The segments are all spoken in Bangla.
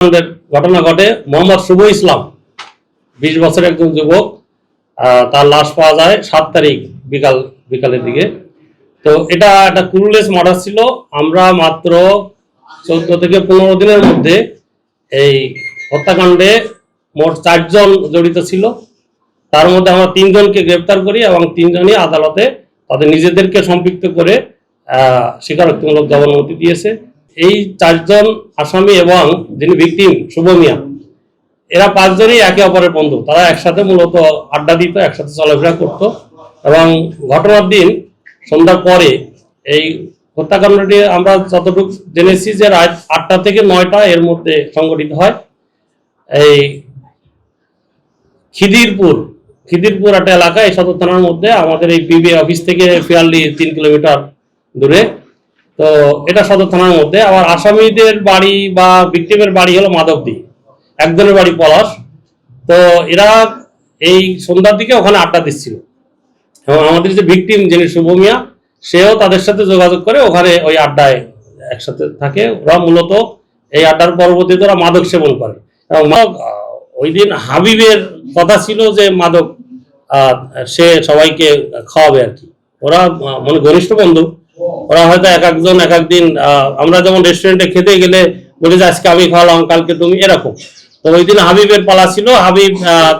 ঘটনা ঘটে। মোহাম্মদ শুভ ইসলাম 20 বছরের একজন যুবক, তার লাশ পাওয়া যায় 7 তারিখ বিকালের দিকে। তো এটা একটা ক্লুলেস মার্ডার ছিল। আমরা মাত্র 14 থেকে 15 দিনের মধ্যে এই হত্যাকাণ্ডে মোট 4 জন জড়িত ছিল। তার মধ্যে আমরা 3 জনকে গ্রেপ্তার করি এবং 3 জনই আদালতে তাদের নিজেদেরকে সম্পৃক্ত করে স্বীকারোক্তিমূলক জবানবন্দি দিয়েছে। এই 4 জন আসামি এবং যিনি ভিকটিম শুভ মিয়া, এরা 5 জনই একে অপরের বন্ধু। তারা একসাথে মূলত আড্ডা দিত, একসাথে চলাফেরা করতো। এবং ঘটনার দিন সন্ধ্যার পরে এই হত্যাকাণ্ডটি আমরা যতটুকু জেনেছি যে রাত 8টা থেকে 9টা এর মধ্যে সংঘটিত হয়। এই খিদিরপুর একটা এলাকা, এই সদর থানার মধ্যে, আমাদের এই পিবি অফিস থেকে ফিয়ারলি 3 কিলোমিটার দূরে। তো এটা সদর থানার মধ্যে। আবার আসামিদের বাড়ি বা ভিকটিমের বাড়ি হলো মাধবদী, একজনের বাড়ি পলাশ। তো এরা এই সন্ধ্যার দিকে ওখানে আড্ডা দিচ্ছিল এবং আমাদের যে ভিকটিম যিনি শুভ মিয়া, সেও তাদের সাথে যোগাযোগ করে ওখানে ওই আড্ডায় একসাথে থাকে। ওরা মূলত এই আড্ডার পরবর্তীতে ওরা মাদক সেবন করে। এবং ওই দিন হাবিবের কথা ছিল যে মাদক সে সবাইকে খাওয়াবে আর কি। ওরা মানে ঘনিষ্ঠ বন্ধু। ওরা হয়তো এক একজন এক একদিন, আমরা যেমন রেস্টুরেন্টে খেতে গেলে বলে যে আজকে আমি খাওয়ালাম, কালকে তুমি, এরকম। তো ওই দিন হাবিবের পালা ছিল। হাবিব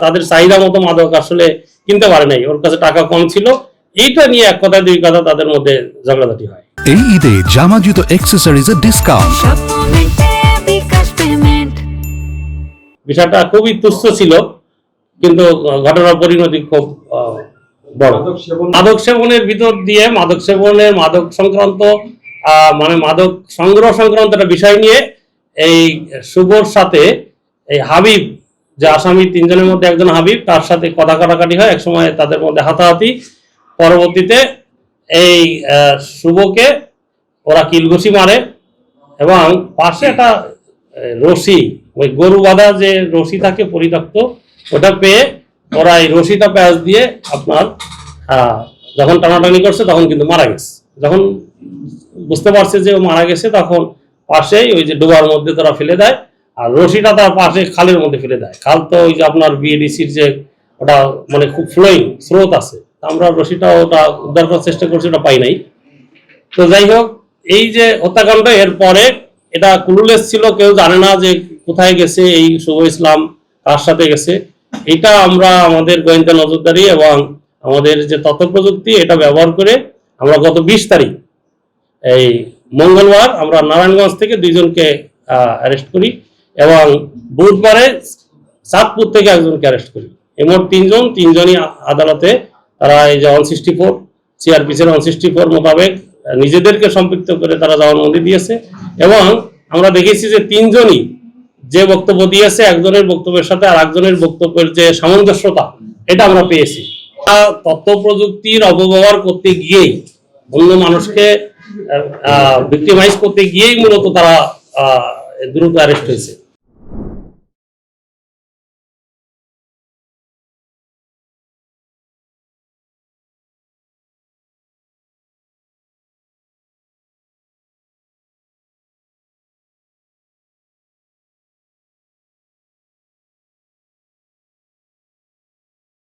তাদের চাহিদা মতো মাদক আসলে কিনতে পারে নাই, ওর কাছে টাকা কম ছিল। এইটা নিয়ে এক কথা দুই কথা তাদের মধ্যে ঝগড়াঝাটি হয়। এই ঈদে জামা জুতো অ্যাক্সেসরিজের ডিসকাউন্ট। বিষয়টা খুবই তুচ্ছ ছিল, কিন্তু ঘটনার পরিণতি খুব বড়। মাদক সেবনের ভিতর দিয়ে মাদক সংক্রান্ত মানে মাদক সংগ্রহ সংক্রান্ত একটা বিষয় নিয়ে এই শুভর সাথে এই হাবিব, যে আসামি 3 জনের মধ্যে একজন হাবিব, তার সাথে কথা কাটাকাটি হয়। একসময় তাদের মধ্যে হাতাহাতি। পরবর্তীতে এই শুভকে ওরা কিলঘুষি মারে এবং পাশে একটা রশি, ওই গরু বাঁধা যে রশি থাকে পরিত্যক্ত, ওটা পেয়ে ওরা এই রশিটা প্যাঁচ দিয়ে আপনার যখন টানাটানি করছে তখন কিন্তু মারা গেছে। যখন বুঝতে পারছে যে ও মারা গেছে, তখন পাশেই ওই যে ডোবার মধ্যে তারা ফেলে দেয়, আর রশিটা তার পাশে খালের মধ্যে ফেলে দেয়। খাল তো ওই যে আপনার বিএডিসির যে ওটা মানে খুব ফ্লোয়িং স্রোত আছে, আমরা রশিটা ওটা উদ্ধার করার চেষ্টা করছি, ওটা পাই নাই। তো যাই হোক, এই যে হত্যাকাণ্ড, এর পরে এটা ক্লুলেস ছিল, কেউ জানে না যে কোথায় গেছে এই শুভ ইসলাম, কার সাথে গেছে। এটা আমরা আমাদের গোয়েন্দা নজরদারি এবং আমাদের যে তথ্য প্রযুক্তি, এটা ব্যবহার করে আমরা গত 20 তারিখ এই মঙ্গলবার আমরা নারায়ণগঞ্জ থেকে 2 জনকে অ্যারেস্ট করি এবং বুধবারে চাঁদপুর থেকে একজনকে অ্যারেস্ট করি। মোট 3 জনই আদালতে তারা এই যে 164 সিআরপিসির 164 মোতাবেক নিজেদেরকে সম্পৃক্ত করে তারা জবানবন্দি দিয়েছে। এবং আমরা দেখেছি যে 3 জনই যে বক্তব্য দিয়েছে, একজনের বক্তব্যের সাথে আর একজনের বক্তব্যের যে সামঞ্জস্যতা, এটা আমরা পেয়েছি। তথ্য প্রযুক্তির অপব্যবহার করতে গিয়েই, অন্য মানুষকে ভিক্টিমাইজ করতে গিয়েই মূলত তারা দ্রুত অ্যারেস্ট হয়েছে।